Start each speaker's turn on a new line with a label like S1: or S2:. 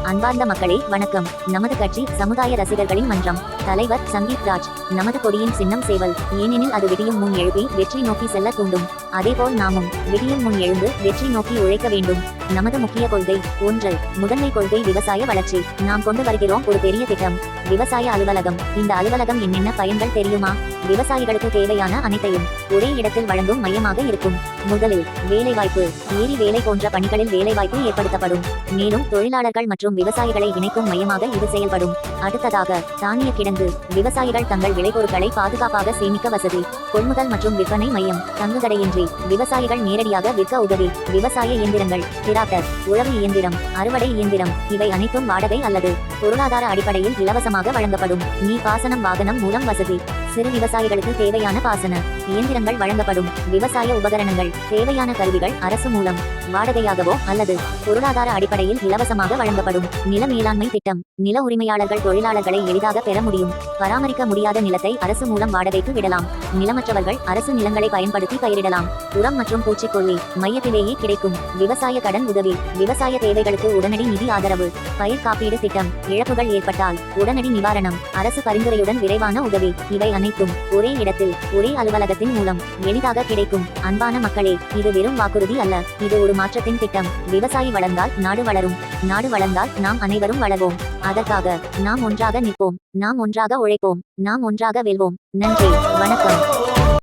S1: அன்பார்ந்த மக்களே வணக்கம். நமது கட்சி சமுதாய ரசிகர்களின் மன்றம். தலைவர் சங்கீத் ராஜ். நமது கொடியின் சின்னம் சேவல். ஏனெனில் அது விடியும் முன் எழுப்பி வெற்றி நோக்கி செல்ல தூண்டும். அதேபோல் நாமும் விடியும் முன் எழுந்து வெற்றி நோக்கி உழைக்க வேண்டும். நமது முக்கிய கொள்கை ஒன்று. முதன்மை கொள்கை விவசாய வளர்ச்சி. நாம் கொண்டு வருகிறோம் ஒரு பெரிய திட்டம், விவசாய அலுவலகம். இந்த அலுவலகம் என்னென்ன பயன்கள் தெரியுமா? விவசாயிகளுக்கு தேவையான அனைத்தையும் ஒரே இடத்தில் வழங்கும் மையமாக இருக்கும். முதலில் வேலைவாய்ப்பு. ஏரி வேலை போன்ற பணிகளில் வேலைவாய்ப்பு ஏற்படுத்தப்படும். மேலும் தொழிலாளர்கள் மற்றும் விவசாயிகளை இணைக்கும் மையமாக இது செயல்படும். அடுத்ததாக தானிய கிடங்கு. விவசாயிகள் தங்கள் விளைபொருட்களை பாதுகாப்பாக சேமிக்க வசதி. கொள்முதல் மற்றும் விற்பனை மையம். தங்குதடையின்றி விவசாயிகள் நேரடியாக விற்க உதவி. விவசாய இயந்திரங்கள். டிராக்டர், உழவு இயந்திரம், அறுவடை இயந்திரம் இவை அனைத்தும் வாடகை அல்லது பொருளாதார அடிப்படையில் இலவசமாக வழங்கப்படும். நீர் பாசனம் வாகனம் மூலம் வசதி. சிறு விவசாயிகளுக்கு தேவையான பாசன இயந்திரங்கள் வழங்கப்படும். விவசாய உபகரணங்கள். தேவையான கருவிகள் அரசு மூலம் வாடகையாகவோ அல்லது பொருளாதார அடிப்படையில் இலவசமாக வழங்கப்படும். நில மேலாண்மை திட்டம். நில உரிமையாளர்கள் தொழிலாளர்களை எளிதாக பெற முடியும். பராமரிக்க முடியாத நிலத்தை அரசு மூலம் வாடகைக்கு விடலாம். நிலமற்றவர்கள் அரசு நிலங்களை பயன்படுத்தி பயிரிடலாம். உரம் மற்றும் பூச்சிக்கொல்லி மையத்திலேயே கிடைக்கும். விவசாய கடன் உதவி. விவசாய தேவைகளுக்கு உடனடி நிதி ஆதரவு. பயிர் காப்பீடு திட்டம். இழப்புகள் ஏற்பட்டால் உடனடி நிவாரணம். அரசு பரிந்துரையுடன் விரைவான உதவி. இவை அனைத்தும் ஒரே இடத்தில் ஒரே அலுவலகத்தின் மூலம் எளிதாக கிடைக்கும். அன்பான மக்களே, இது வெறும் வாக்குறுதி அல்ல, இது ஒரு மாற்றத்தின் திட்டம். விவசாயி வளர்ந்தால் நாடு வளரும். நாடு வளர்ந்தால் நாம் அனைவரும் வளர்வோம். அதற்காக நாம் ஒன்றாக நிற்போம். நாம் ஒன்றாக உழைப்போம். நாம் ஒன்றாக வெல்வோம். நன்றி, வணக்கம்.